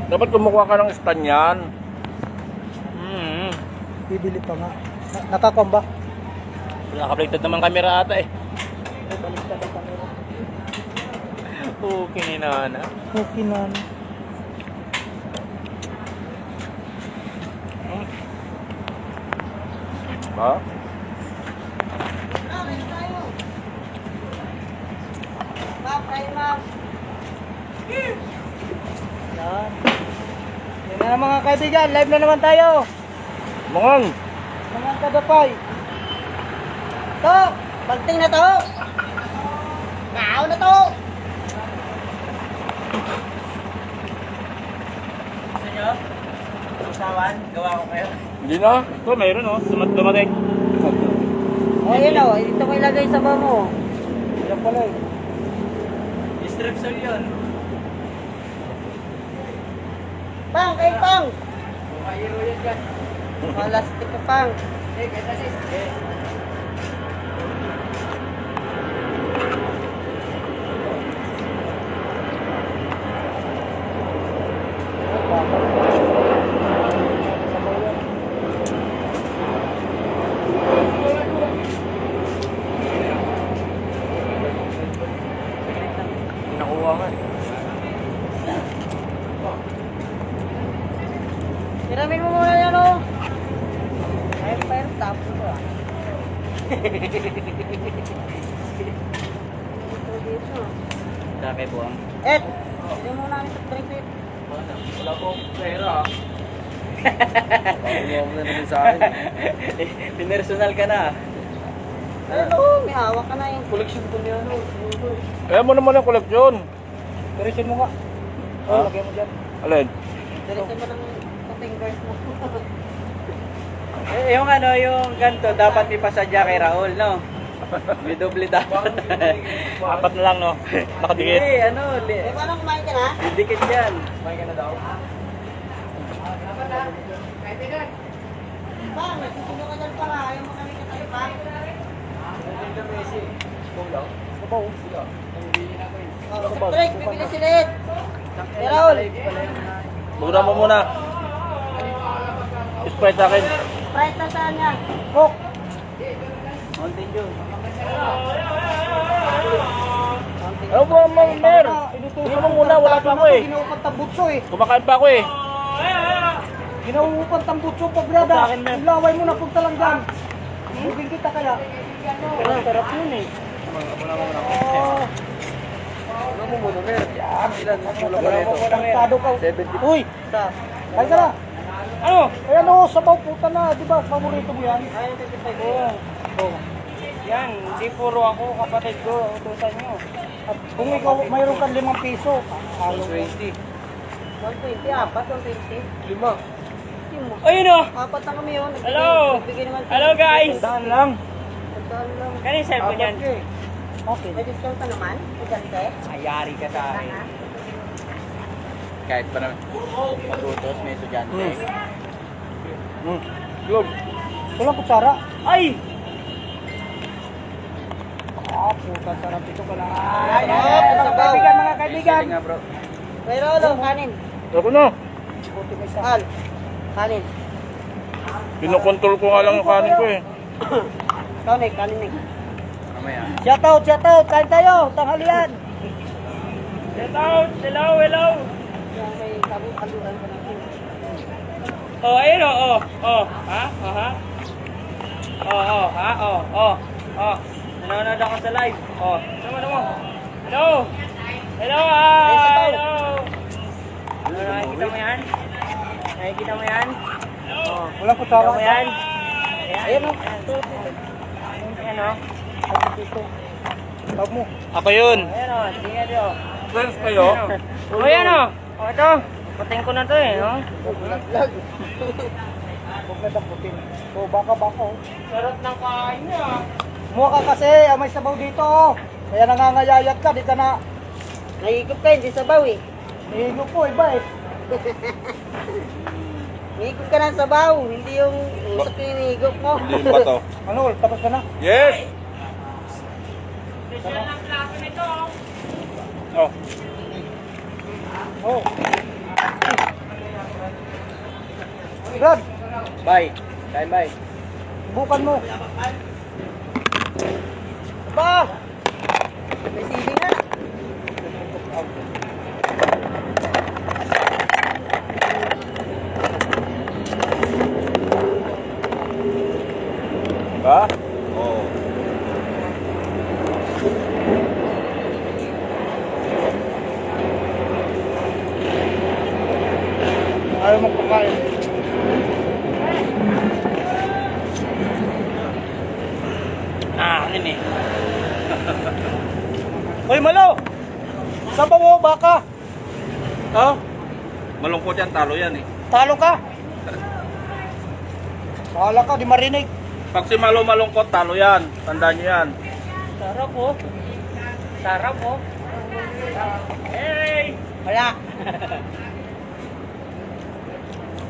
Dapat kumukuha ka ng stand yan. Bibili pa nga. Nakakuha ba? Naka-baliktad naman camera ata eh. Baliktad ang camera. Okay na. Okay na. Ha? Yan. Yan na mga kaibigan, live na naman tayo. Mangan! Mga kadapay. To, pagting na to. Kao na to. Gusto nyo? Usawan? Gawa ko kayo. Hindi na. Ito, mayroon oh. Dumating. O yun o, ito ko ilagay sa ba mo. Yan pala eh. Distrepsol yun. Pang, kay Pang. Mayroon yan dyan. Malastik ka Pang. Eh, kaya sis. Nakuha ka. Tiramin mo muna yan o. Pero tapos ko ah. Dami buwang. Ed, hindi mo namin sa tripit. Wala pong pera. Pangulong na naman sa akin. Pinersonal ka na. Ano, may hawak ka na yung Koleksyon ko niya. Kaya mo naman ang koleksyon. Diretsin mo nga. Ha? Lagyan mo dyan. Alin? Diretsin mo ng fingers mo. Eh, yung ano, yung ganito, dapat ipasadya kay Raul, no? May doble dapat. Apat na lang, no? Nakadikit. Hindi, ano, Eh, paano kumain ka na? didikit yan. Kumain ka na daw. Pa, nagsusulo ka dyan pa nga. Ayaw mo kami katayo pa. Sabaw. Trek, bibili si Led. Eh, Raul. Bura mo muna. Sprite sa akin. Sprite na saan yan? Coke. Mountain Dew. Ano ba, Mer? Hindi mo muna, wala pa ako eh. Ginaupan tambutso eh. Kumakain pa ako eh. Ginaupan tambutso pa, brada. Sa akin, men. Laway mo na punta lang dyan. Bugin kita kaya. Pero sarap yun eh. Ano mo muna, Mer? Yan, ilan? Kulang ba rito? Tado ka. 70. Uy! Kaya ka na. Ano? Ayan o, sabaw puta na. Di ba, paborito mo yan? Oo. Oo. Yan, hindi puro ako, kapatid ko, utusan nyo. At kung ikaw mayroon kang 5 piso, halo mo. 20. 120, apat, 120. 5. Ayun o! Apat na kami yun. Hello! Nagbigay naman sila. Hello guys! Tandaan lang. Tandaan lang. Kaya yung cellphone yan? Okay. May discount ka naman? Igante? Ayari ka sa akin. Kahit pa naman matutos, may estudyante. Globe. Walang kutsara. Ay! Ah, puta, sarap ito ka lang. Ay, Mga kaibigan, mga kaibigan. Sige nga bro. Pero ano, kanin. Ako na. Buti may sahal. Kanin. Kinokontrol ko nga lang yung kanin ko eh. Ikaw na, kanin na. Mamaya. Shout out, kain tayo, tanghalian. Shout out! Hello, hello! Yung may kaluan ko na. Oh, ayun o, oh, oh, ha? Oh, ha? Oh, oh, ha? Oh, oh, oh. Nanonood ako sa live. Oh, ano mo? Hello! Hello, hello! Ano, nakikita mo yan? Nakikita mo yan? Oh, Walang kutsara. nakikita mo yan? Ayan o. Ayan o. Tawag mo. Ako yun. Ayan o, sige nyo. Friends kayo? Oh, ayan o. Oh, ito. Pating ko na to eh, no? Lag. Huwag na damputin. So, baka. Sarap ng kain niya. Muha ka kasi, may sabaw dito. Kaya nangangayayat ka, di ka na... Nahigop ka, hindi sabaw eh. Nahigop po, iba eh. Nahigop ka ng sabaw, hindi yung usap yung nahigop mo. Hindi ba to? Ano, tapos ka na? Yes! Special ng plato nito. Oh. Oh. Brad, Bye. Kain bye. bukan mo. Ba! May sili nga. Ba? Oo. Ayaw mo kumain. Ano eh. Hoy, Malo! Saan ba mo, baka? Ha? Malungkot yan, talo yan eh. Talo ka? Bahala ka, di marinig. Pag si Malo malungkot, talo yan. Tandaan nyo yan. Sarap oh. Sarap oh. Hey! Kaya.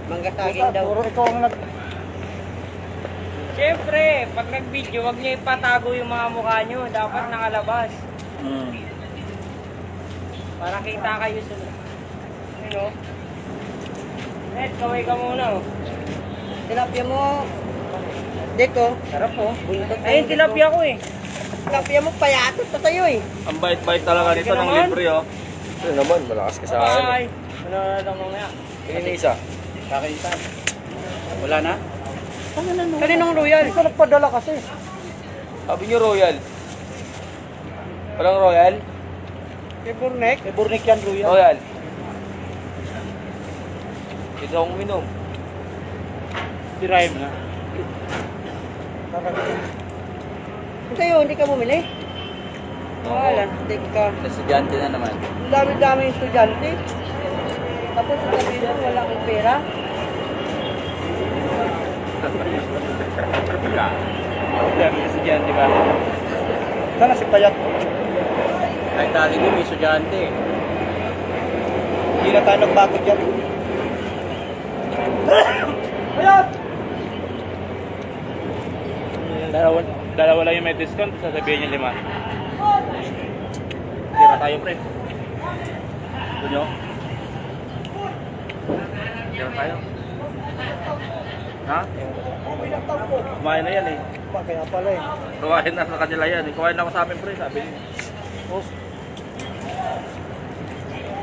Manggataging daw. Puro ikaw ang nag... Siyempre, pag nag-video, huwag niyo ipatago yung mga mukha niyo. Dapat nakalabas. Para kita kayo sa... Ano? Net, kaway ka muna oh. Tilapia mo. Dito. Sarap oh. Bundok Ayun, tilapia ko eh. Tilapia mo payatot pa sa'yo eh. Ang bait-bait talaga nito ng naman. libre oh. Ito naman, malakas ka sa akin. Bye! Ano lang mamaya? Tingin ni isa. Kakin isa. Wala na? Kaninong royal? Ikaw nagpadala kasi. Sabi nyo Royal. Walang Royal? Kay Burnek? May burnik yan, Ruya. Royal. Ito akong uminom. Derive na. Sa'yo, hindi ka bumili? Wala, hindi ka. Sa estudyante na naman. Ang dami-dami yung estudyante. Tapos sasabihin mo, wala akong pera. Yan, may estudyante ba? Sana si Payat. Kahit tali ko, may estudyante. Hindi na tayo nagbakot yan. Payat! Dalawa lang yung may discount, sasabihin niya 5. Tira tayo pre. Gusto nyo? Tira tayo. Ha? Kumain na yan eh. Kaya pala eh. Kumain na sa kanila yan eh. Kumain na ako sa amin pre, sabi niya. Tapos,